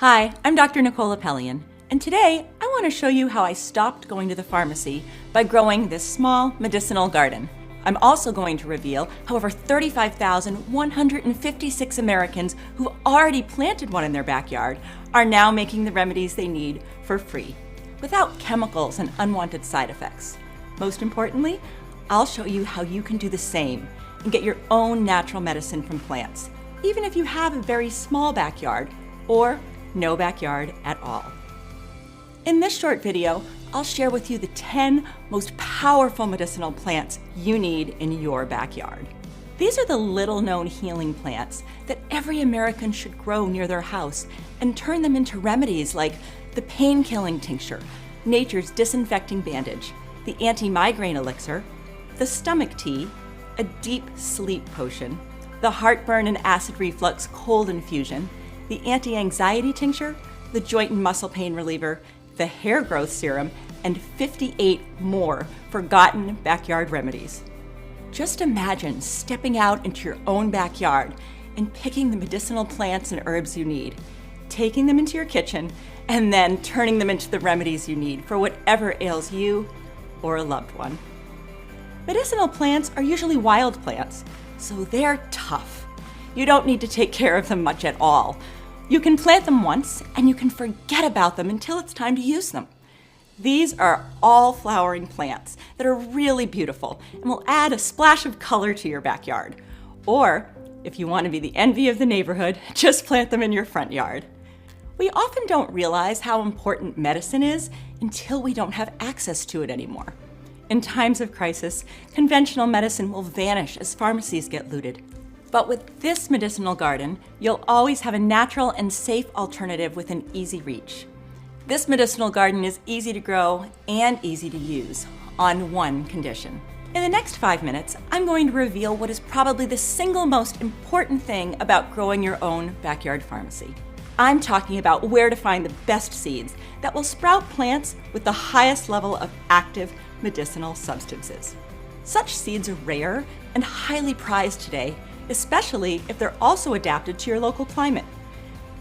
Hi, I'm Dr. Nicole Apelian, and today I want to show you how I stopped going to the pharmacy by growing this small medicinal garden. I'm also going to reveal how over 35,156 Americans who've already planted one in their backyard are now making the remedies they need for free, without chemicals and unwanted side effects. Most importantly, I'll show you how you can do the same and get your own natural medicine from plants, even if you have a very small backyard or no backyard at all. In this short video, I'll share with you the 10 most powerful medicinal plants you need in your backyard. These are the little-known healing plants that every American should grow near their house and turn them into remedies like the pain-killing tincture, nature's disinfecting bandage, the anti-migraine elixir, the stomach tea, a deep sleep potion, the heartburn and acid reflux cold infusion, the anti-anxiety tincture, the joint and muscle pain reliever, the hair growth serum, and 58 more forgotten backyard remedies. Just imagine stepping out into your own backyard and picking the medicinal plants and herbs you need, taking them into your kitchen, and then turning them into the remedies you need for whatever ails you or a loved one. Medicinal plants are usually wild plants, so they're tough. You don't need to take care of them much at all. You can plant them once, and you can forget about them until it's time to use them. These are all flowering plants that are really beautiful and will add a splash of color to your backyard. Or, if you want to be the envy of the neighborhood, just plant them in your front yard. We often don't realize how important medicine is until we don't have access to it anymore. In times of crisis, conventional medicine will vanish as pharmacies get looted. But with this medicinal garden, you'll always have a natural and safe alternative within easy reach. This medicinal garden is easy to grow and easy to use, on one condition. In the next 5 minutes, I'm going to reveal what is probably the single most important thing about growing your own backyard pharmacy. I'm talking about where to find the best seeds that will sprout plants with the highest level of active medicinal substances. Such seeds are rare and highly prized today, especially if they're also adapted to your local climate.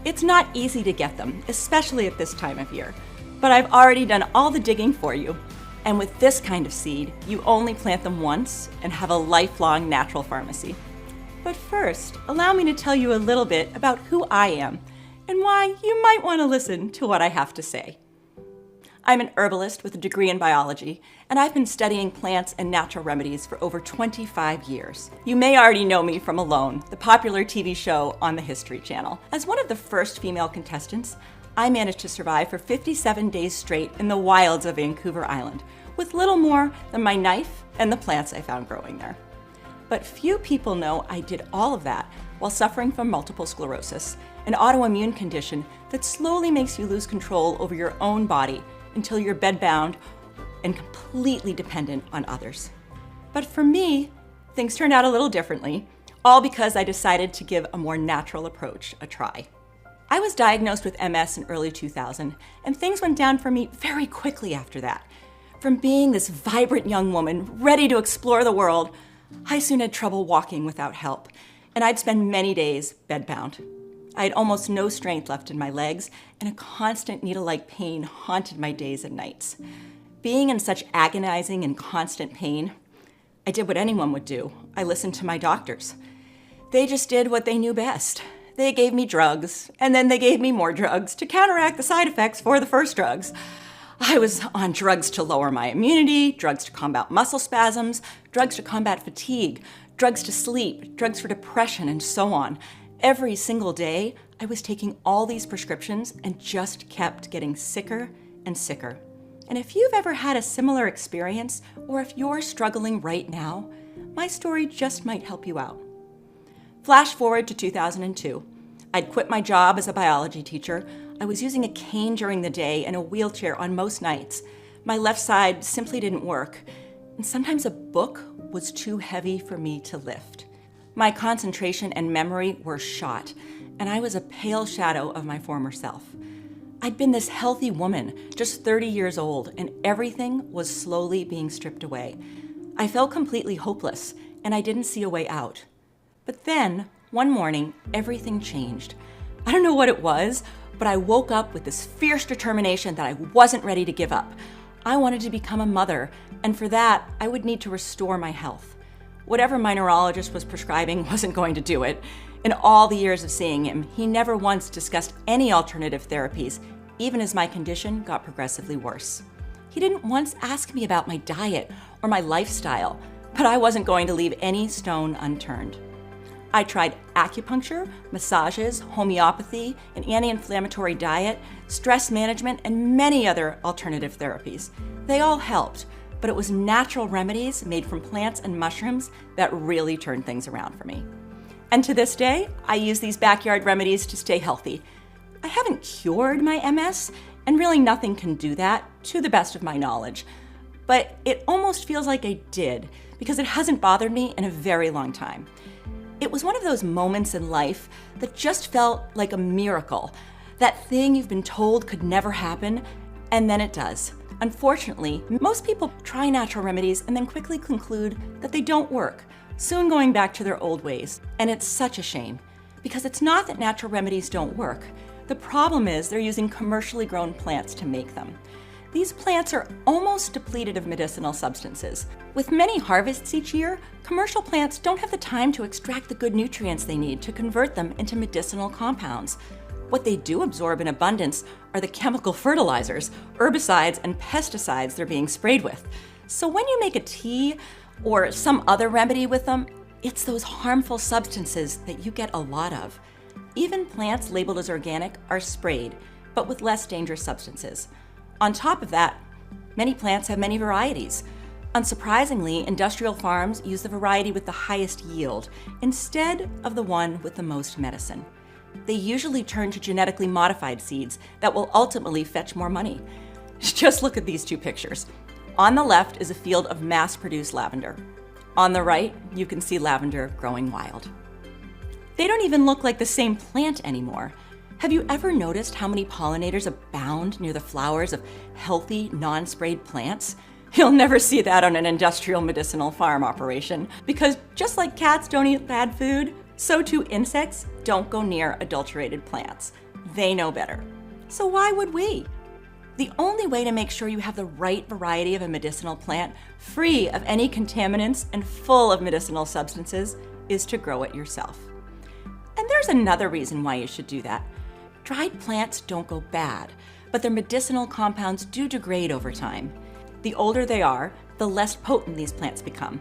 It's not easy to get them, especially at this time of year, but I've already done all the digging for you. And with this kind of seed, you only plant them once and have a lifelong natural pharmacy. But first, allow me to tell you a little bit about who I am and why you might want to listen to what I have to say. I'm an herbalist with a degree in biology, and I've been studying plants and natural remedies for over 25 years. You may already know me from Alone, the popular TV show on the History Channel. As one of the first female contestants, I managed to survive for 57 days straight in the wilds of Vancouver Island, with little more than my knife and the plants I found growing there. But few people know I did all of that while suffering from multiple sclerosis, an autoimmune condition that slowly makes you lose control over your own body until you're bedbound and completely dependent on others. But for me, things turned out a little differently, all because I decided to give a more natural approach a try. I was diagnosed with MS in early 2000, and things went down for me very quickly after that. From being this vibrant young woman ready to explore the world, I soon had trouble walking without help, and I'd spend many days bedbound. I had almost no strength left in my legs, and a constant needle-like pain haunted my days and nights. Being in such agonizing and constant pain, I did what anyone would do. I listened to my doctors. They just did what they knew best. They gave me drugs, and then they gave me more drugs to counteract the side effects for the first drugs. I was on drugs to lower my immunity, drugs to combat muscle spasms, drugs to combat fatigue, drugs to sleep, drugs for depression, and so on. Every single day, I was taking all these prescriptions and just kept getting sicker and sicker. And if you've ever had a similar experience, or if you're struggling right now, my story just might help you out. Flash forward to 2002. I'd quit my job as a biology teacher. I was using a cane during the day and a wheelchair on most nights. My left side simply didn't work, and sometimes a book was too heavy for me to lift. My concentration and memory were shot, and I was a pale shadow of my former self. I'd been this healthy woman, just 30 years old, and everything was slowly being stripped away. I felt completely hopeless, and I didn't see a way out. But then, one morning, everything changed. I don't know what it was, but I woke up with this fierce determination that I wasn't ready to give up. I wanted to become a mother, and for that, I would need to restore my health. Whatever my neurologist was prescribing wasn't going to do it. In all the years of seeing him, he never once discussed any alternative therapies, even as my condition got progressively worse. He didn't once ask me about my diet or my lifestyle, but I wasn't going to leave any stone unturned. I tried acupuncture, massages, homeopathy, an anti-inflammatory diet, stress management, and many other alternative therapies. They all helped, but it was natural remedies made from plants and mushrooms that really turned things around for me. And to this day, I use these backyard remedies to stay healthy. I haven't cured my MS, and really nothing can do that, to the best of my knowledge. But it almost feels like I did, because it hasn't bothered me in a very long time. It was one of those moments in life that just felt like a miracle. That thing you've been told could never happen, and then it does. Unfortunately, most people try natural remedies and then quickly conclude that they don't work, soon going back to their old ways. And it's such a shame, because it's not that natural remedies don't work. The problem is they're using commercially grown plants to make them. These plants are almost depleted of medicinal substances. With many harvests each year, commercial plants don't have the time to extract the good nutrients they need to convert them into medicinal compounds. What they do absorb in abundance are the chemical fertilizers, herbicides, and pesticides they're being sprayed with. So when you make a tea or some other remedy with them, it's those harmful substances that you get a lot of. Even plants labeled as organic are sprayed, but with less dangerous substances. On top of that, many plants have many varieties. Unsurprisingly, industrial farms use the variety with the highest yield instead of the one with the most medicine. They usually turn to genetically modified seeds that will ultimately fetch more money. Just look at these two pictures. On the left is a field of mass-produced lavender. On the right, you can see lavender growing wild. They don't even look like the same plant anymore. Have you ever noticed how many pollinators abound near the flowers of healthy, non-sprayed plants? You'll never see that on an industrial medicinal farm operation, because just like cats don't eat bad food, so too insects don't go near adulterated plants. They know better. So why would we? The only way to make sure you have the right variety of a medicinal plant, free of any contaminants and full of medicinal substances, is to grow it yourself. And there's another reason why you should do that. Dried plants don't go bad, but their medicinal compounds do degrade over time. The older they are, the less potent these plants become.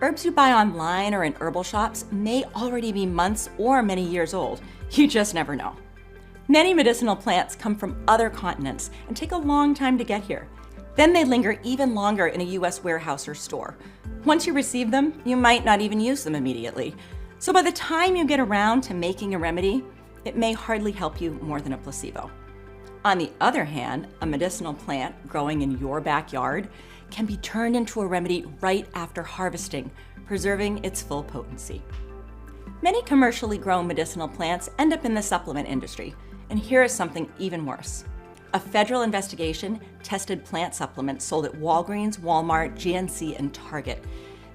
Herbs you buy online or in herbal shops may already be months or many years old. You just never know. Many medicinal plants come from other continents and take a long time to get here. Then they linger even longer in a US warehouse or store. Once you receive them, you might not even use them immediately. So by the time you get around to making a remedy, it may hardly help you more than a placebo. On the other hand, a medicinal plant growing in your backyard can be turned into a remedy right after harvesting, preserving its full potency. Many commercially grown medicinal plants end up in the supplement industry, and here is something even worse. A federal investigation tested plant supplements sold at Walgreens, Walmart, GNC, and Target.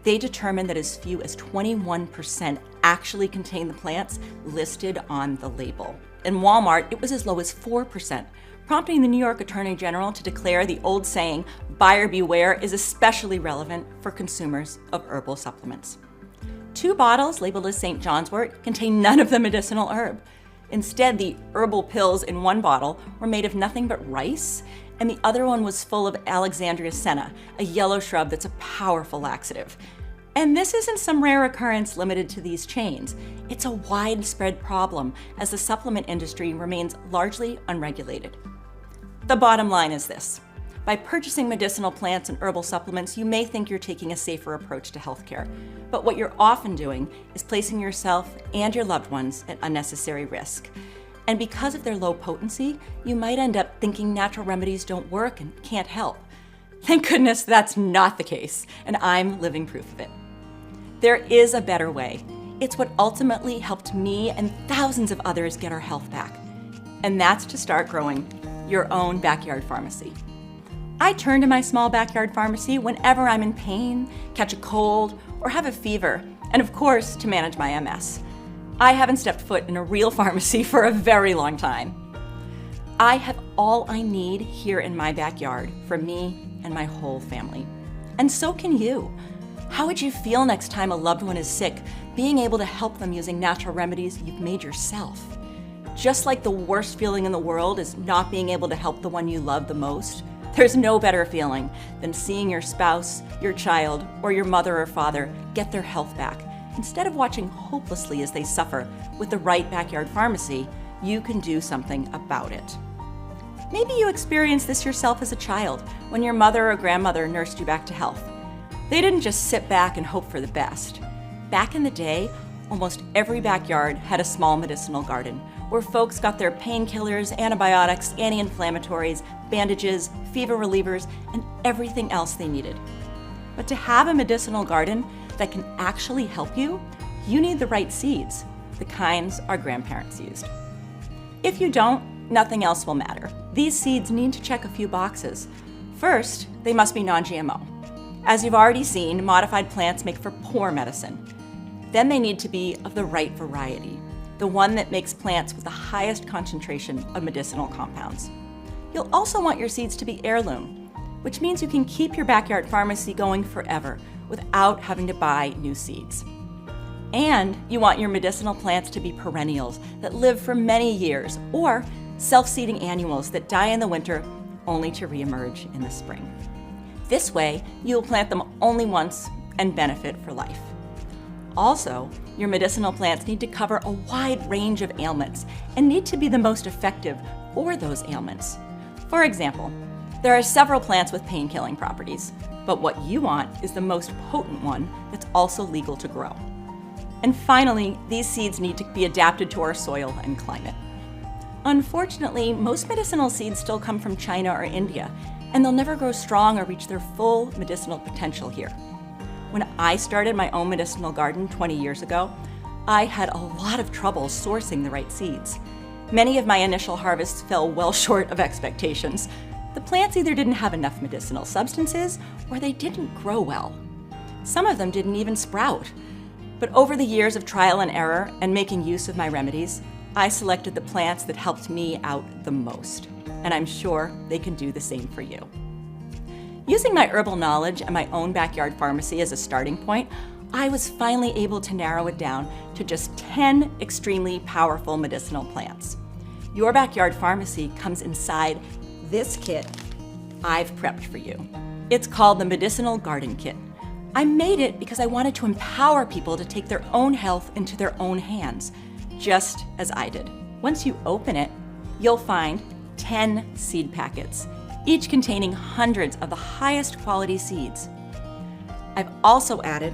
They determined that as few as 21% actually contain the plants listed on the label. In Walmart, it was as low as 4%, prompting the New York Attorney General to declare the old saying, "Buyer beware," is especially relevant for consumers of herbal supplements. 2 bottles labeled as St. John's wort contain none of the medicinal herb. Instead, the herbal pills in one bottle were made of nothing but rice, and the other one was full of Alexandria senna, a yellow shrub that's a powerful laxative. And this isn't some rare occurrence limited to these chains. It's a widespread problem as the supplement industry remains largely unregulated. The bottom line is this. By purchasing medicinal plants and herbal supplements, you may think you're taking a safer approach to healthcare. But what you're often doing is placing yourself and your loved ones at unnecessary risk. And because of their low potency, you might end up thinking natural remedies don't work and can't help. Thank goodness that's not the case, and I'm living proof of it. There is a better way. It's what ultimately helped me and thousands of others get our health back. And that's to start growing your own backyard pharmacy. I turn to my small backyard pharmacy whenever I'm in pain, catch a cold, or have a fever, and of course, to manage my MS. I haven't stepped foot in a real pharmacy for a very long time. I have all I need here in my backyard for me and my whole family. And so can you. How would you feel next time a loved one is sick, being able to help them using natural remedies you've made yourself? Just like the worst feeling in the world is not being able to help the one you love the most, there's no better feeling than seeing your spouse, your child, or your mother or father get their health back. Instead of watching hopelessly as they suffer, with the right backyard pharmacy, you can do something about it. Maybe you experienced this yourself as a child when your mother or grandmother nursed you back to health. They didn't just sit back and hope for the best. Back in the day, almost every backyard had a small medicinal garden where folks got their painkillers, antibiotics, anti-inflammatories, bandages, fever relievers, and everything else they needed. But to have a medicinal garden that can actually help you, you need the right seeds, the kinds our grandparents used. If you don't, nothing else will matter. These seeds need to check a few boxes. First, they must be non-GMO. As you've already seen, modified plants make for poor medicine. Then they need to be of the right variety, the one that makes plants with the highest concentration of medicinal compounds. You'll also want your seeds to be heirloom, which means you can keep your backyard pharmacy going forever without having to buy new seeds. And you want your medicinal plants to be perennials that live for many years, or self-seeding annuals that die in the winter only to reemerge in the spring. This way, you'll plant them only once and benefit for life. Also, your medicinal plants need to cover a wide range of ailments and need to be the most effective for those ailments. For example, there are several plants with pain-killing properties, but what you want is the most potent one that's also legal to grow. And finally, these seeds need to be adapted to our soil and climate. Unfortunately, most medicinal seeds still come from China or India, and they'll never grow strong or reach their full medicinal potential here. When I started my own medicinal garden 20 years ago, I had a lot of trouble sourcing the right seeds. Many of my initial harvests fell well short of expectations. The plants either didn't have enough medicinal substances or they didn't grow well. Some of them didn't even sprout. But over the years of trial and error and making use of my remedies, I selected the plants that helped me out the most. And I'm sure they can do the same for you. Using my herbal knowledge and my own backyard pharmacy as a starting point, I was finally able to narrow it down to just 10 extremely powerful medicinal plants. Your backyard pharmacy comes inside this kit I've prepped for you. It's called the Medicinal Garden Kit. I made it because I wanted to empower people to take their own health into their own hands, just as I did. Once you open it, you'll find 10 seed packets, each containing hundreds of the highest quality seeds. I've also added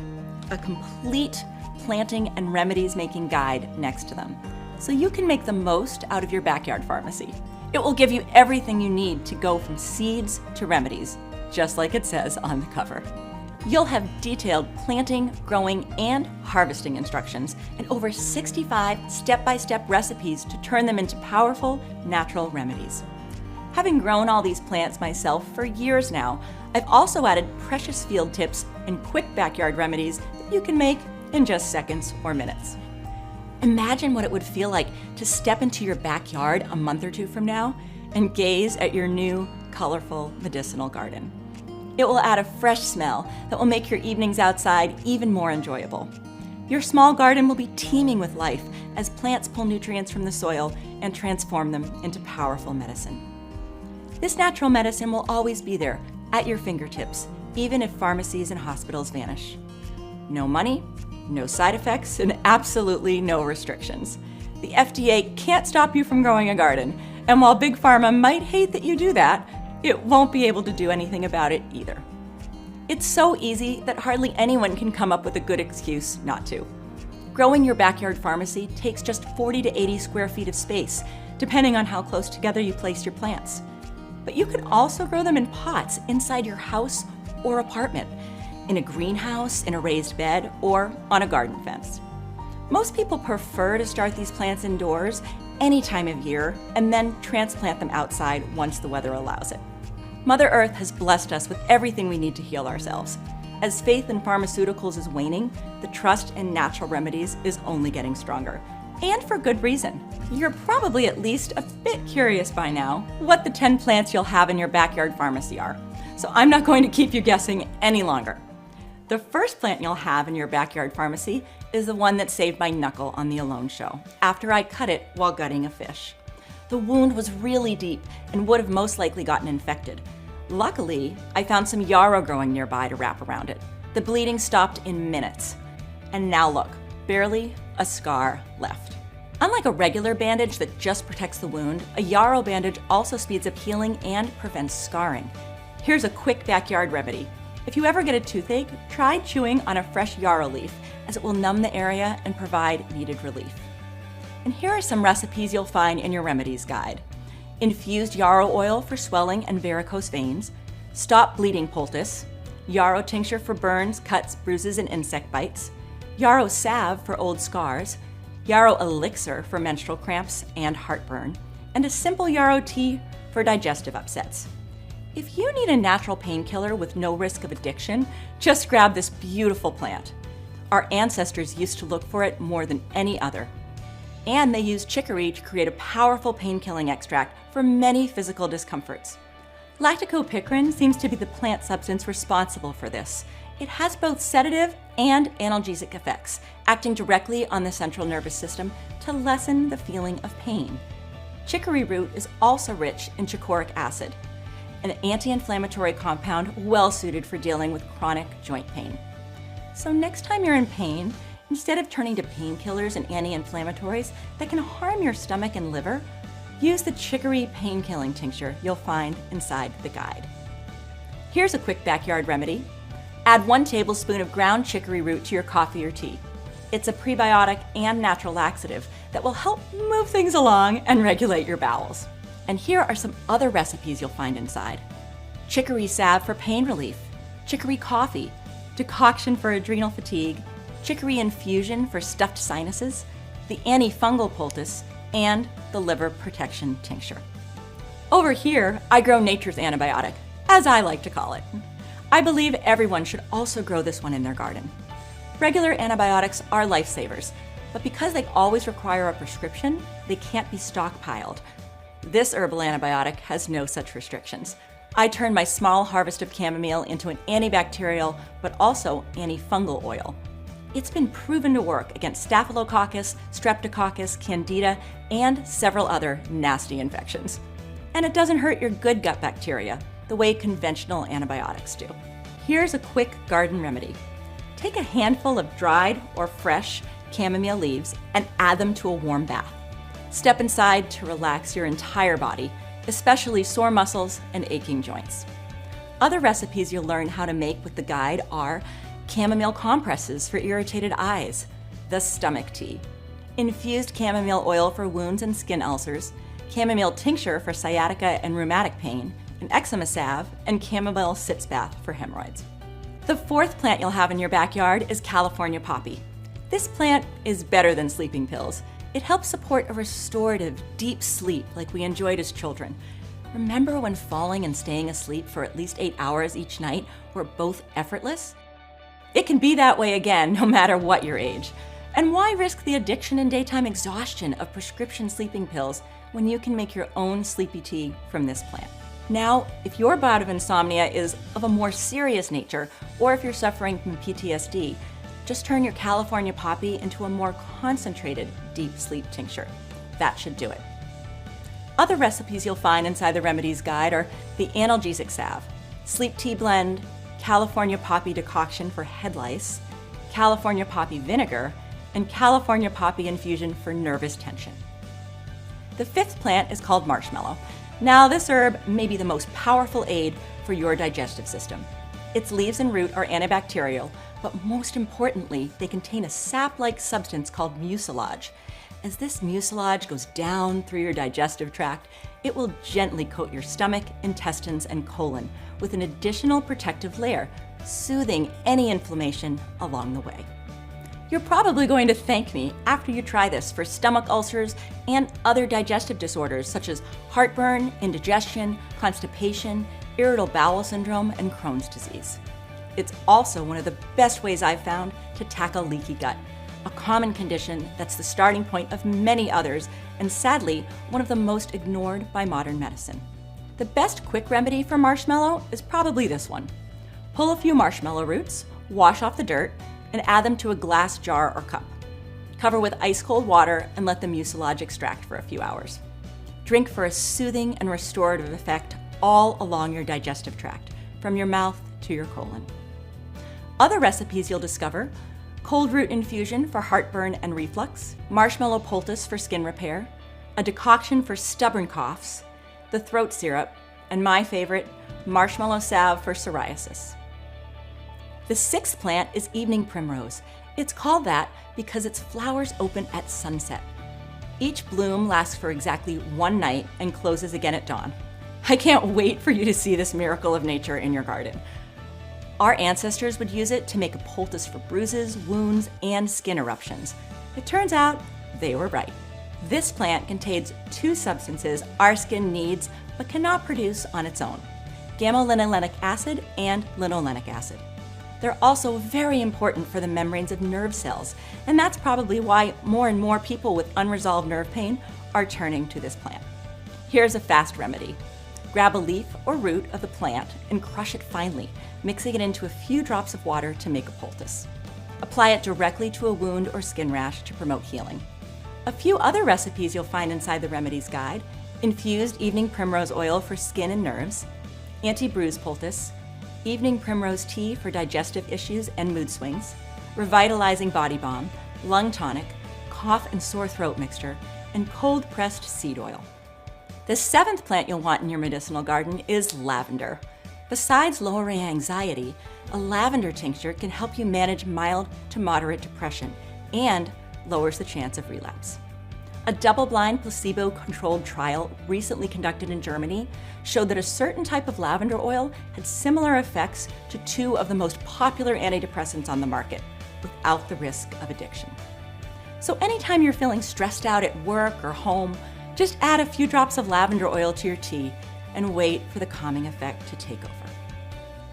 a complete planting and remedies making guide next to them, so you can make the most out of your backyard pharmacy. It will give you everything you need to go from seeds to remedies, just like it says on the cover. You'll have detailed planting, growing, and harvesting instructions and over 65 step-by-step recipes to turn them into powerful, natural remedies. Having grown all these plants myself for years now, I've also added precious field tips and quick backyard remedies that you can make in just seconds or minutes. Imagine what it would feel like to step into your backyard a month or two from now and gaze at your new, colorful medicinal garden. It will add a fresh smell that will make your evenings outside even more enjoyable. Your small garden will be teeming with life as plants pull nutrients from the soil and transform them into powerful medicine. This natural medicine will always be there at your fingertips, even if pharmacies and hospitals vanish. No money, no side effects, and absolutely no restrictions. The FDA can't stop you from growing a garden, and while Big Pharma might hate that you do that, it won't be able to do anything about it either. It's so easy that hardly anyone can come up with a good excuse not to. Growing your backyard pharmacy takes just 40 to 80 square feet of space, depending on how close together you place your plants. But you can also grow them in pots inside your house or apartment, in a greenhouse, in a raised bed, or on a garden fence. Most people prefer to start these plants indoors any time of year and then transplant them outside once the weather allows it. Mother Earth has blessed us with everything we need to heal ourselves. As faith in pharmaceuticals is waning, the trust in natural remedies is only getting stronger. And for good reason. You're probably at least a bit curious by now what the 10 plants you'll have in your backyard pharmacy are. So I'm not going to keep you guessing any longer. The first plant you'll have in your backyard pharmacy is the one that saved my knuckle on the Alone show, after I cut it while gutting a fish. The wound was really deep and would have most likely gotten infected. Luckily, I found some yarrow growing nearby to wrap around it. The bleeding stopped in minutes. And now look, barely a scar left. Unlike a regular bandage that just protects the wound, a yarrow bandage also speeds up healing and prevents scarring. Here's a quick backyard remedy. If you ever get a toothache, try chewing on a fresh yarrow leaf, as it will numb the area and provide needed relief. And here are some recipes you'll find in your Remedies guide. Infused yarrow oil for swelling and varicose veins, stop bleeding poultice, yarrow tincture for burns, cuts, bruises, and insect bites, yarrow salve for old scars, yarrow elixir for menstrual cramps and heartburn, and a simple yarrow tea for digestive upsets. If you need a natural painkiller with no risk of addiction, just grab this beautiful plant. Our ancestors used to look for it more than any other. And they used chicory to create a powerful pain-killing extract for many physical discomforts. Lactocopicrin seems to be the plant substance responsible for this. It has both sedative and analgesic effects, acting directly on the central nervous system to lessen the feeling of pain. Chicory root is also rich in chicoraic acid, an anti-inflammatory compound well suited for dealing with chronic joint pain. So next time you're in pain, instead of turning to painkillers and anti-inflammatories that can harm your stomach and liver, use the chicory pain-killing tincture you'll find inside the guide. Here's a quick backyard remedy. Add 1 tablespoon of ground chicory root to your coffee or tea. It's a prebiotic and natural laxative that will help move things along and regulate your bowels. And here are some other recipes you'll find inside. Chicory salve for pain relief, chicory coffee, decoction for adrenal fatigue, chicory infusion for stuffed sinuses, the antifungal poultice, and the liver protection tincture. Over here, I grow nature's antibiotic, as I like to call it. I believe everyone should also grow this one in their garden. Regular antibiotics are lifesavers, but because they always require a prescription, they can't be stockpiled. This herbal antibiotic has no such restrictions. I turn my small harvest of chamomile into an antibacterial, but also antifungal oil. It's been proven to work against Staphylococcus, Streptococcus, Candida, and several other nasty infections. And it doesn't hurt your good gut bacteria the way conventional antibiotics do. Here's a quick garden remedy. Take a handful of dried or fresh chamomile leaves and add them to a warm bath. Step inside to relax your entire body, especially sore muscles and aching joints. Other recipes you'll learn how to make with the guide are chamomile compresses for irritated eyes, the stomach tea, infused chamomile oil for wounds and skin ulcers, chamomile tincture for sciatica and rheumatic pain, an eczema salve, and chamomile sitz bath for hemorrhoids. The fourth plant you'll have in your backyard is California poppy. This plant is better than sleeping pills. It helps support a restorative, deep sleep like we enjoyed as children. Remember when falling and staying asleep for at least 8 hours each night were both effortless? It can be that way again, no matter what your age. And why risk the addiction and daytime exhaustion of prescription sleeping pills when you can make your own sleepy tea from this plant? Now, if your bout of insomnia is of a more serious nature, or if you're suffering from PTSD, just turn your California poppy into a more concentrated deep sleep tincture. That should do it. Other recipes you'll find inside the Remedies guide are the analgesic salve, sleep tea blend, California poppy decoction for head lice, California poppy vinegar, and California poppy infusion for nervous tension. The fifth plant is called marshmallow. Now, this herb may be the most powerful aid for your digestive system. Its leaves and root are antibacterial, but most importantly, they contain a sap-like substance called mucilage. As this mucilage goes down through your digestive tract, it will gently coat your stomach, intestines, and colon with an additional protective layer, soothing any inflammation along the way. You're probably going to thank me after you try this for stomach ulcers and other digestive disorders such as heartburn, indigestion, constipation, irritable bowel syndrome, and Crohn's disease. It's also one of the best ways I've found to tackle leaky gut. a common condition that's the starting point of many others, and sadly, one of the most ignored by modern medicine. The best quick remedy for marshmallow is probably this one. Pull a few marshmallow roots, wash off the dirt, and add them to a glass jar or cup. Cover with ice cold water and let the mucilage extract for a few hours. Drink for a soothing and restorative effect all along your digestive tract, from your mouth to your colon. Other recipes you'll discover: cold root infusion for heartburn and reflux, marshmallow poultice for skin repair, a decoction for stubborn coughs, the throat syrup, and my favorite, marshmallow salve for psoriasis. The sixth plant is evening primrose. It's called that because its flowers open at sunset. Each bloom lasts for exactly one night and closes again at dawn. I can't wait for you to see this miracle of nature in your garden. Our ancestors would use it to make a poultice for bruises, wounds, and skin eruptions. It turns out they were right. This plant contains two substances our skin needs but cannot produce on its own: gamma-linolenic acid and linolenic acid. They're also very important for the membranes of nerve cells, and that's probably why more and more people with unresolved nerve pain are turning to this plant. Here's a fast remedy. Grab a leaf or root of the plant and crush it finely, mixing it into a few drops of water to make a poultice. Apply it directly to a wound or skin rash to promote healing. A few other recipes you'll find inside the Remedies Guide: infused evening primrose oil for skin and nerves, anti-bruise poultice, evening primrose tea for digestive issues and mood swings, revitalizing body balm, lung tonic, cough and sore throat mixture, and cold-pressed seed oil. The seventh plant you'll want in your medicinal garden is lavender. Besides lowering anxiety, a lavender tincture can help you manage mild to moderate depression and lowers the chance of relapse. A double-blind, placebo-controlled trial recently conducted in Germany showed that a certain type of lavender oil had similar effects to two of the most popular antidepressants on the market, without the risk of addiction. So anytime you're feeling stressed out at work or home, just add a few drops of lavender oil to your tea and wait for the calming effect to take over.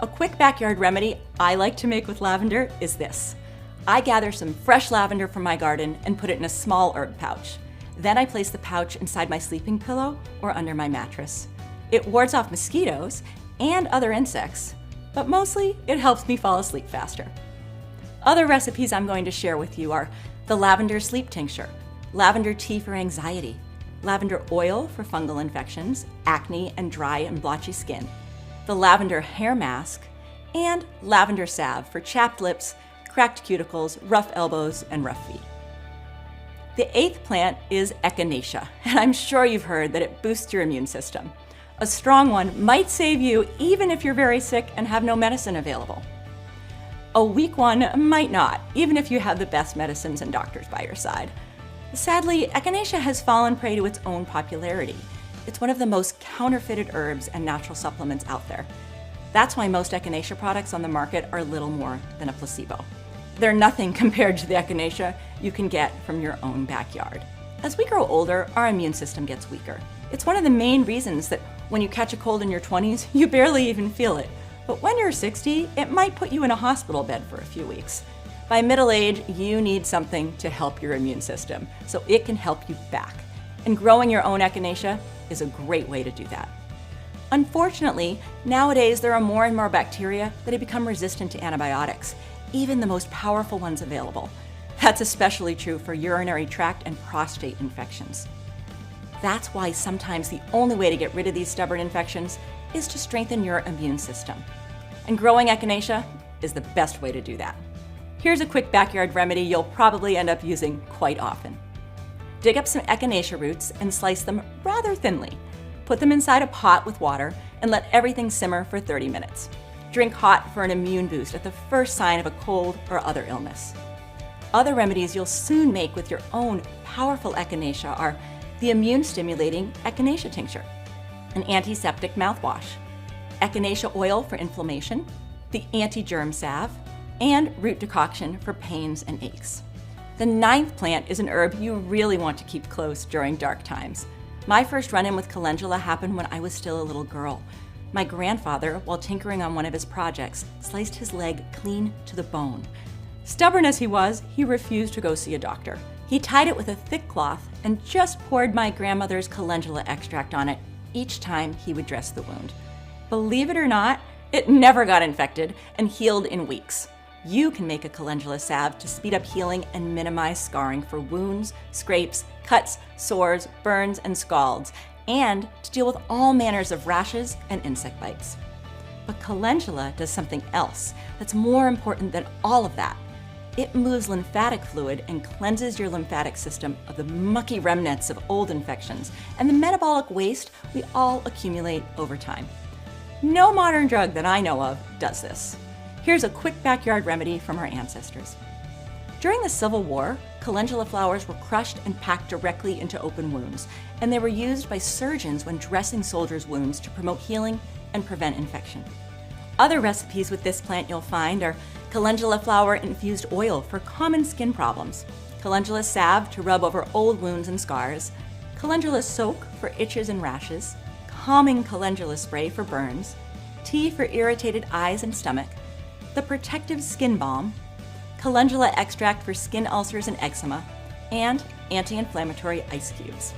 A quick backyard remedy I like to make with lavender is this. I gather some fresh lavender from my garden and put it in a small herb pouch. Then I place the pouch inside my sleeping pillow or under my mattress. It wards off mosquitoes and other insects, but mostly it helps me fall asleep faster. Other recipes I'm going to share with you are the lavender sleep tincture, lavender tea for anxiety, lavender oil for fungal infections, acne, and dry and blotchy skin, the lavender hair mask, and lavender salve for chapped lips, cracked cuticles, rough elbows, and rough feet. The eighth plant is echinacea, and I'm sure you've heard that it boosts your immune system. A strong one might save you even if you're very sick and have no medicine available. A weak one might not, even if you have the best medicines and doctors by your side. Sadly, echinacea has fallen prey to its own popularity. It's one of the most counterfeited herbs and natural supplements out there. That's why most echinacea products on the market are little more than a placebo. They're nothing compared to the echinacea you can get from your own backyard. As we grow older, our immune system gets weaker. It's one of the main reasons that when you catch a cold in your 20s, you barely even feel it. But when you're 60, it might put you in a hospital bed for a few weeks. By middle age, you need something to help your immune system, so it can help you back. And growing your own echinacea is a great way to do that. Unfortunately, nowadays there are more and more bacteria that have become resistant to antibiotics, even the most powerful ones available. That's especially true for urinary tract and prostate infections. That's why sometimes the only way to get rid of these stubborn infections is to strengthen your immune system. And growing echinacea is the best way to do that. Here's a quick backyard remedy you'll probably end up using quite often. Dig up some echinacea roots and slice them rather thinly. Put them inside a pot with water and let everything simmer for 30 minutes. Drink hot for an immune boost at the first sign of a cold or other illness. Other remedies you'll soon make with your own powerful echinacea are the immune-stimulating echinacea tincture, an antiseptic mouthwash, echinacea oil for inflammation, the anti-germ salve, and root decoction for pains and aches. The ninth plant is an herb you really want to keep close during dark times. My first run-in with calendula happened when I was still a little girl. My grandfather, while tinkering on one of his projects, sliced his leg clean to the bone. Stubborn as he was, he refused to go see a doctor. He tied it with a thick cloth and just poured my grandmother's calendula extract on it each time he would dress the wound. Believe it or not, it never got infected and healed in weeks. You can make a calendula salve to speed up healing and minimize scarring for wounds, scrapes, cuts, sores, burns, and scalds, and to deal with all manners of rashes and insect bites. But calendula does something else that's more important than all of that. It moves lymphatic fluid and cleanses your lymphatic system of the mucky remnants of old infections and the metabolic waste we all accumulate over time. No modern drug that I know of does this. Here's a quick backyard remedy from our ancestors. During the Civil War, calendula flowers were crushed and packed directly into open wounds, and they were used by surgeons when dressing soldiers' wounds to promote healing and prevent infection. Other recipes with this plant you'll find are calendula flower infused oil for common skin problems, calendula salve to rub over old wounds and scars, calendula soak for itches and rashes, calming calendula spray for burns, tea for irritated eyes and stomach, the protective skin balm, calendula extract for skin ulcers and eczema, and anti-inflammatory ice cubes.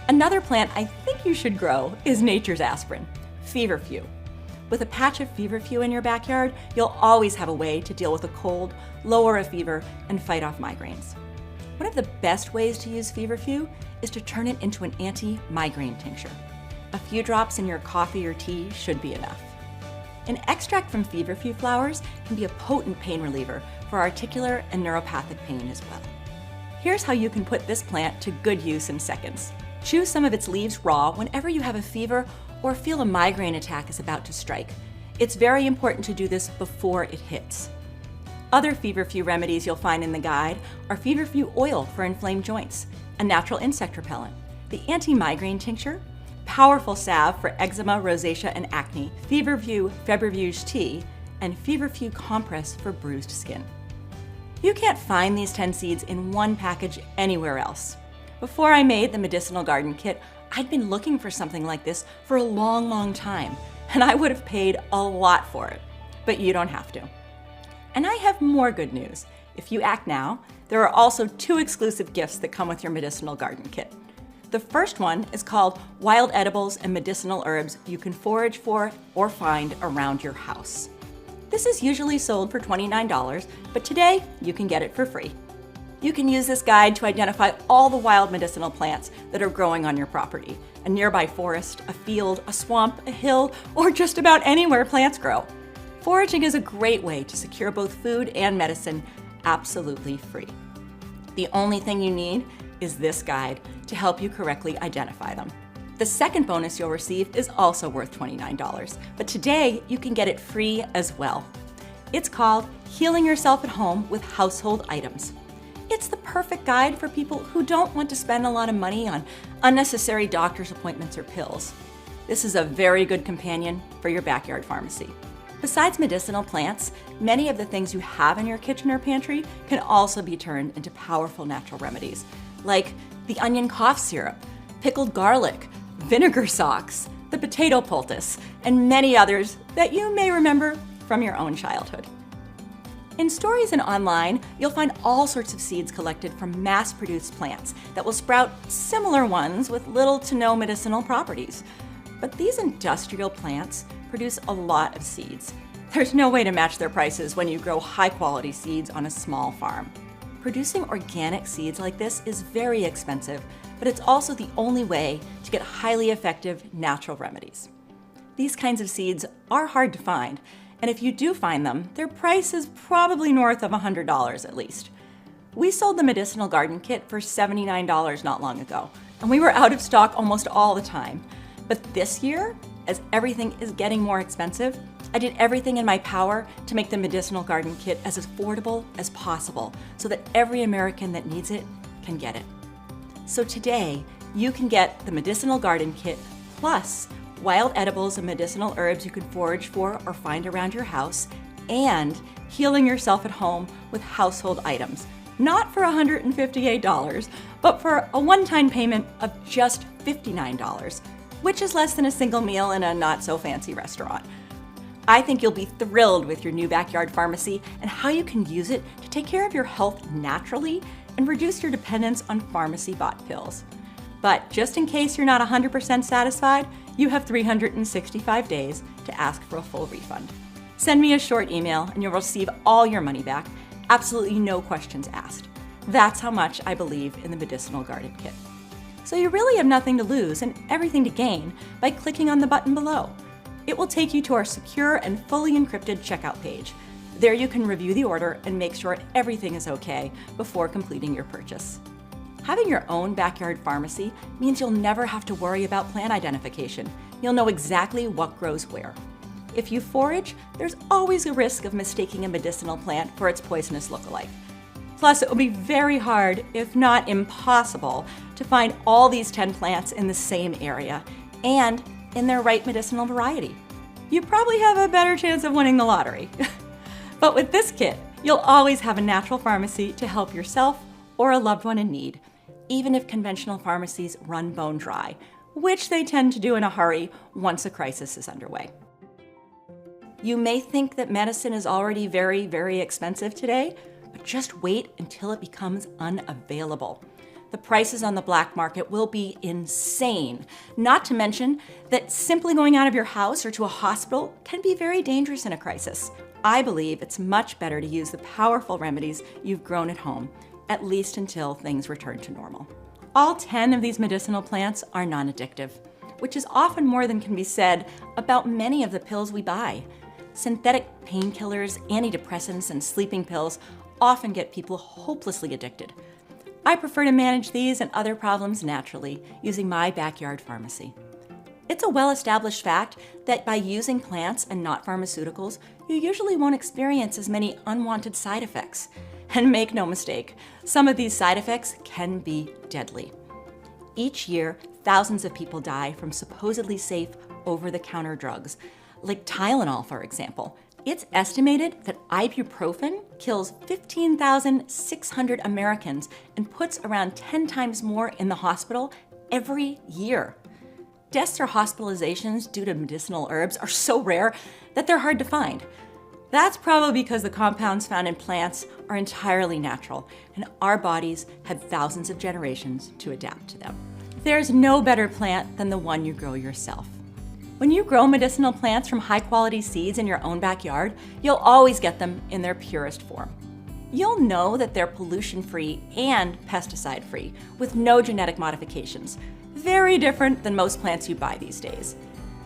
Another plant I think you should grow is nature's aspirin, feverfew. With a patch of feverfew in your backyard, you'll always have a way to deal with a cold, lower a fever, and fight off migraines. One of the best ways to use feverfew is to turn it into an anti-migraine tincture. A few drops in your coffee or tea should be enough. An extract from feverfew flowers can be a potent pain reliever for articular and neuropathic pain as well. Here's how you can put this plant to good use in seconds. Chew some of its leaves raw whenever you have a fever or feel a migraine attack is about to strike. It's very important to do this before it hits. Other feverfew remedies you'll find in the guide are feverfew oil for inflamed joints, a natural insect repellent, the anti-migraine tincture, powerful salve for eczema, rosacea, and acne, feverfew febrifuge tea, and feverfew compress for bruised skin. You can't find these 10 seeds in one package anywhere else. Before I made the Medicinal Garden Kit, I'd been looking for something like this for a long, long time, and I would have paid a lot for it. But you don't have to. And I have more good news. If you act now, there are also 2 exclusive gifts that come with your Medicinal Garden Kit. The first one is called Wild Edibles and Medicinal Herbs You Can Forage for or Find Around Your House. This is usually sold for $29, but today you can get it for free. You can use this guide to identify all the wild medicinal plants that are growing on your property, a nearby forest, a field, a swamp, a hill, or just about anywhere plants grow. Foraging is a great way to secure both food and medicine absolutely free. The only thing you need is this guide to help you correctly identify them. The second bonus you'll receive is also worth $29, but today you can get it free as well. It's called Healing Yourself at Home with Household Items. It's the perfect guide for people who don't want to spend a lot of money on unnecessary doctor's appointments or pills. This is a very good companion for your backyard pharmacy. Besides medicinal plants, many of the things you have in your kitchen or pantry can also be turned into powerful natural remedies, like the onion cough syrup, pickled garlic, vinegar socks, the potato poultice, and many others that you may remember from your own childhood. In stories and online, you'll find all sorts of seeds collected from mass-produced plants that will sprout similar ones with little to no medicinal properties. But these industrial plants produce a lot of seeds. There's no way to match their prices when you grow high-quality seeds on a small farm. Producing organic seeds like this is very expensive, but it's also the only way to get highly effective natural remedies. These kinds of seeds are hard to find, and if you do find them, their price is probably north of $100 at least. We sold the Medicinal Garden Kit for $79 not long ago, and we were out of stock almost all the time. But this year, as everything is getting more expensive, I did everything in my power to make the Medicinal Garden Kit as affordable as possible so that every American that needs it can get it. So today, you can get the Medicinal Garden Kit plus wild edibles and medicinal herbs you can forage for or find around your house, and Healing Yourself at Home with Household Items. Not for $158, but for a one-time payment of just $59, which is less than a single meal in a not-so-fancy restaurant. I think you'll be thrilled with your new backyard pharmacy and how you can use it to take care of your health naturally and reduce your dependence on pharmacy-bought pills. But just in case you're not 100% satisfied, you have 365 days to ask for a full refund. Send me a short email and you'll receive all your money back, absolutely no questions asked. That's how much I believe in the Medicinal Garden Kit. So you really have nothing to lose and everything to gain by clicking on the button below. It will take you to our secure and fully encrypted checkout page. There you can review the order and make sure everything is okay before completing your purchase. Having your own backyard pharmacy means you'll never have to worry about plant identification. You'll know exactly what grows where. If you forage, there's always a risk of mistaking a medicinal plant for its poisonous lookalike. Plus, it will be very hard, if not impossible, to find all these 10 plants in the same area and in their right medicinal variety. You probably have a better chance of winning the lottery. But with this kit, you'll always have a natural pharmacy to help yourself or a loved one in need, even if conventional pharmacies run bone dry, which they tend to do in a hurry once a crisis is underway. You may think that medicine is already very, very expensive today, but just wait until it becomes unavailable. The prices on the black market will be insane. Not to mention that simply going out of your house or to a hospital can be very dangerous in a crisis. I believe it's much better to use the powerful remedies you've grown at home, at least until things return to normal. All 10 of these medicinal plants are non-addictive, which is often more than can be said about many of the pills we buy. Synthetic painkillers, antidepressants, and sleeping pills often get people hopelessly addicted. I prefer to manage these and other problems naturally using my backyard pharmacy. It's a well-established fact that by using plants and not pharmaceuticals, you usually won't experience as many unwanted side effects. And make no mistake, some of these side effects can be deadly. Each year, thousands of people die from supposedly safe over-the-counter drugs, like Tylenol, for example. It's estimated that ibuprofen kills 15,600 Americans and puts around 10 times more in the hospital every year. Deaths or hospitalizations due to medicinal herbs are so rare that they're hard to find. That's probably because the compounds found in plants are entirely natural, and our bodies had thousands of generations to adapt to them. There's no better plant than the one you grow yourself. When you grow medicinal plants from high-quality seeds in your own backyard, you'll always get them in their purest form. You'll know that they're pollution-free and pesticide-free, with no genetic modifications. Very different than most plants you buy these days.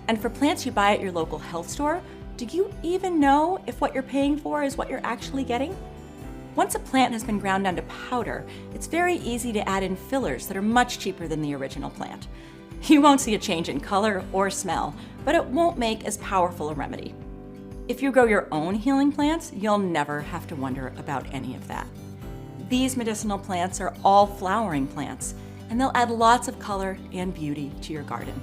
And for plants you buy at your local health store, do you even know if what you're paying for is what you're actually getting? Once a plant has been ground down to powder, it's very easy to add in fillers that are much cheaper than the original plant. You won't see a change in color or smell, but it won't make as powerful a remedy. If you grow your own healing plants, you'll never have to wonder about any of that. These medicinal plants are all flowering plants, and they'll add lots of color and beauty to your garden.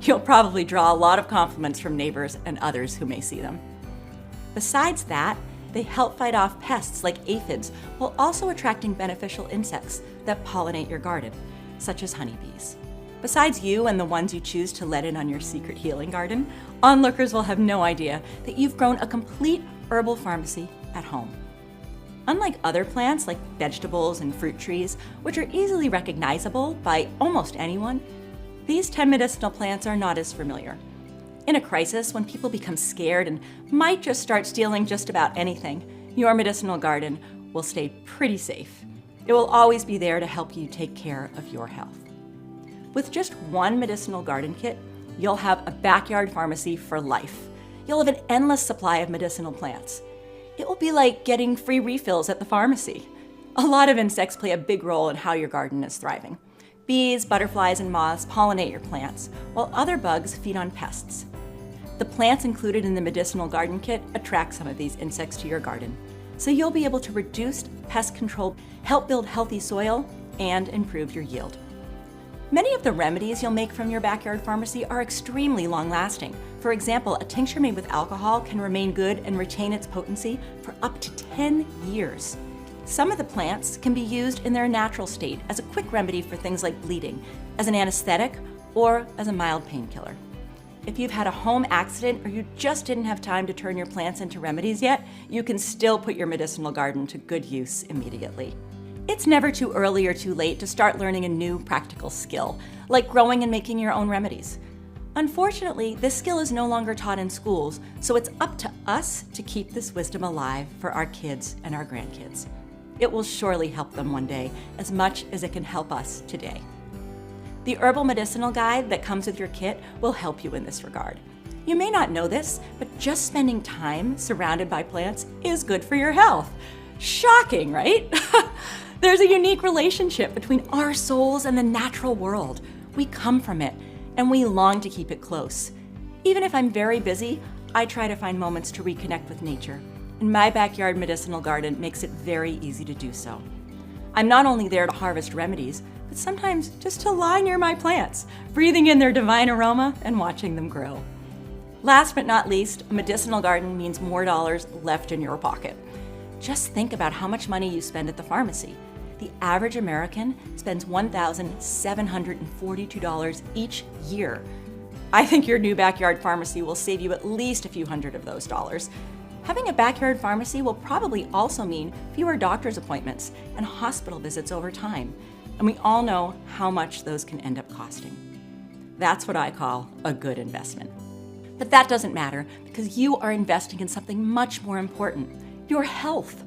You'll probably draw a lot of compliments from neighbors and others who may see them. Besides that, they help fight off pests like aphids while also attracting beneficial insects that pollinate your garden, such as honeybees. Besides you and the ones you choose to let in on your secret healing garden, onlookers will have no idea that you've grown a complete herbal pharmacy at home. Unlike other plants like vegetables and fruit trees, which are easily recognizable by almost anyone, these 10 medicinal plants are not as familiar. In a crisis, when people become scared and might just start stealing just about anything, your medicinal garden will stay pretty safe. It will always be there to help you take care of your health. With just one medicinal garden kit, you'll have a backyard pharmacy for life. You'll have an endless supply of medicinal plants. It will be like getting free refills at the pharmacy. A lot of insects play a big role in how your garden is thriving. Bees, butterflies, and moths pollinate your plants, while other bugs feed on pests. The plants included in the Medicinal Garden Kit attract some of these insects to your garden, so you'll be able to reduce pest control, help build healthy soil, and improve your yield. Many of the remedies you'll make from your backyard pharmacy are extremely long-lasting. For example, a tincture made with alcohol can remain good and retain its potency for up to 10 years. Some of the plants can be used in their natural state as a quick remedy for things like bleeding, as an anesthetic, or as a mild painkiller. If you've had a home accident or you just didn't have time to turn your plants into remedies yet, you can still put your medicinal garden to good use immediately. It's never too early or too late to start learning a new practical skill, like growing and making your own remedies. Unfortunately, this skill is no longer taught in schools, so it's up to us to keep this wisdom alive for our kids and our grandkids. It will surely help them one day as much as it can help us today. The Herbal Medicinal Guide that comes with your kit will help you in this regard. You may not know this, but just spending time surrounded by plants is good for your health. Shocking, right? There's a unique relationship between our souls and the natural world. We come from it, and we long to keep it close. Even if I'm very busy, I try to find moments to reconnect with nature, and my backyard medicinal garden makes it very easy to do so. I'm not only there to harvest remedies, but sometimes just to lie near my plants, breathing in their divine aroma and watching them grow. Last but not least, a medicinal garden means more dollars left in your pocket. Just think about how much money you spend at the pharmacy. The average American spends $1,742 each year. I think your new backyard pharmacy will save you at least a few hundred of those dollars. Having a backyard pharmacy will probably also mean fewer doctor's appointments and hospital visits over time, and we all know how much those can end up costing. That's what I call a good investment. But that doesn't matter because you are investing in something much more important, your health.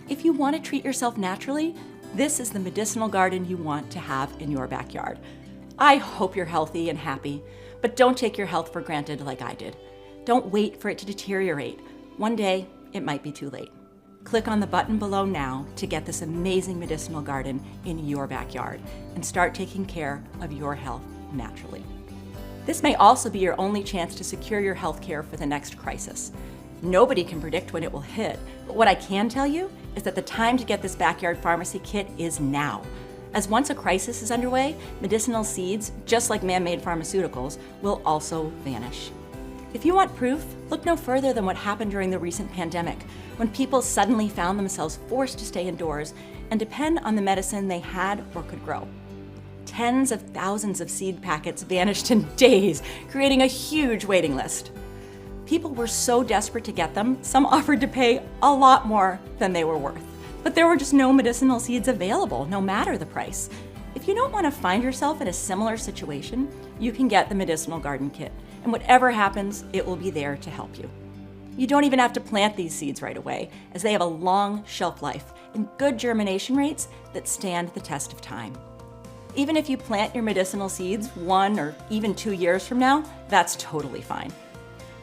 If you want to treat yourself naturally, this is the medicinal garden you want to have in your backyard. I hope you're healthy and happy, but don't take your health for granted like I did. Don't wait for it to deteriorate. One day, it might be too late. Click on the button below now to get this amazing medicinal garden in your backyard and start taking care of your health naturally. This may also be your only chance to secure your health care for the next crisis. Nobody can predict when it will hit, but what I can tell you is that the time to get this backyard pharmacy kit is now. As once a crisis is underway, medicinal seeds, just like man-made pharmaceuticals, will also vanish. If you want proof, look no further than what happened during the recent pandemic, when people suddenly found themselves forced to stay indoors and depend on the medicine they had or could grow. Tens of thousands of seed packets vanished in days, creating a huge waiting list. People were so desperate to get them, some offered to pay a lot more than they were worth. But there were just no medicinal seeds available, no matter the price. If you don't want to find yourself in a similar situation, you can get the Medicinal Garden Kit, and whatever happens, it will be there to help you. You don't even have to plant these seeds right away, as they have a long shelf life and good germination rates that stand the test of time. Even if you plant your medicinal seeds 1 or even 2 years from now, that's totally fine.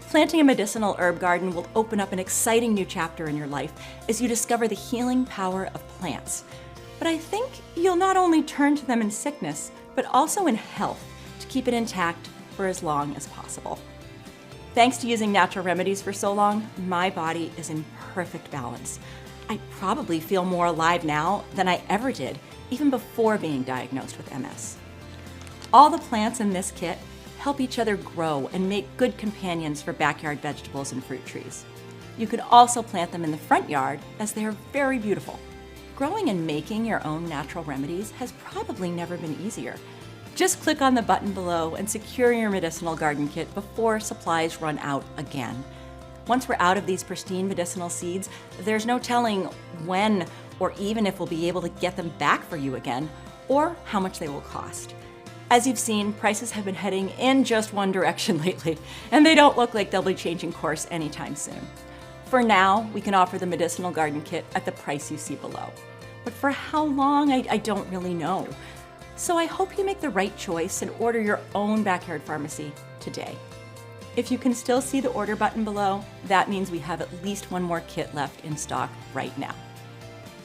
Planting a medicinal herb garden will open up an exciting new chapter in your life as you discover the healing power of plants. But I think you'll not only turn to them in sickness, but also in health to keep it intact for as long as possible. Thanks to using natural remedies for so long, my body is in perfect balance. I probably feel more alive now than I ever did, even before being diagnosed with MS. All the plants in this kit help each other grow and make good companions for backyard vegetables and fruit trees. You could also plant them in the front yard as they are very beautiful. Growing and making your own natural remedies has probably never been easier. Just click on the button below and secure your medicinal garden kit before supplies run out again. Once we're out of these pristine medicinal seeds, there's no telling when or even if we'll be able to get them back for you again, or how much they will cost. As you've seen, prices have been heading in just one direction lately, and they don't look like they'll be changing course anytime soon. For now, we can offer the Medicinal Garden Kit at the price you see below. But for how long, I don't really know. So I hope you make the right choice and order your own backyard pharmacy today. If you can still see the order button below, that means we have at least one more kit left in stock right now.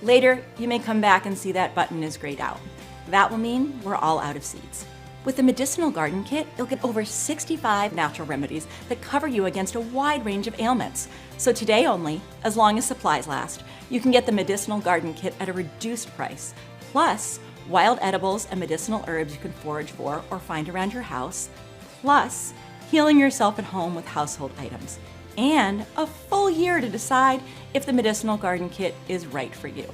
Later, you may come back and see that button is grayed out. That will mean we're all out of seeds. With the Medicinal Garden Kit, you'll get over 65 natural remedies that cover you against a wide range of ailments. So today only, as long as supplies last, you can get the Medicinal Garden Kit at a reduced price, plus wild edibles and medicinal herbs you can forage for or find around your house, plus healing yourself at home with household items, and a full year to decide if the Medicinal Garden Kit is right for you.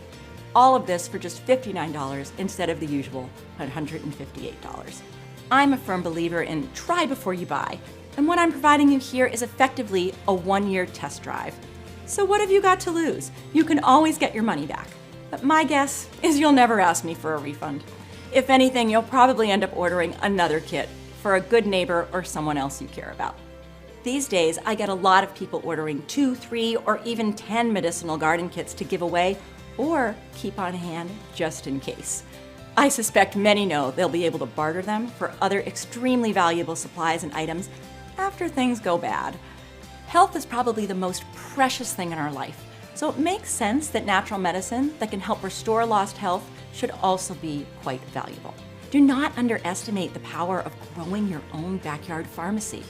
All of this for just $59 instead of the usual $158. I'm a firm believer in try before you buy. And what I'm providing you here is effectively a 1-year test drive. So what have you got to lose? You can always get your money back. But my guess is you'll never ask me for a refund. If anything, you'll probably end up ordering another kit for a good neighbor or someone else you care about. These days, I get a lot of people ordering 2, 3, or even 10 medicinal garden kits to give away or keep on hand just in case. I suspect many know they'll be able to barter them for other extremely valuable supplies and items after things go bad. Health is probably the most precious thing in our life, so it makes sense that natural medicine that can help restore lost health should also be quite valuable. Do not underestimate the power of growing your own backyard pharmacy.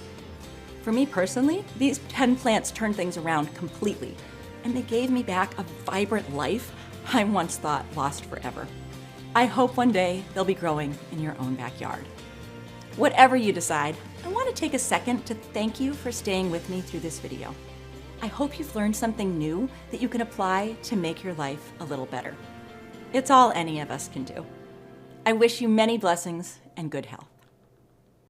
For me personally, these 10 plants turned things around completely, and they gave me back a vibrant life I once thought lost forever. I hope one day they'll be growing in your own backyard. Whatever you decide, I want to take a second to thank you for staying with me through this video. I hope you've learned something new that you can apply to make your life a little better. It's all any of us can do. I wish you many blessings and good health.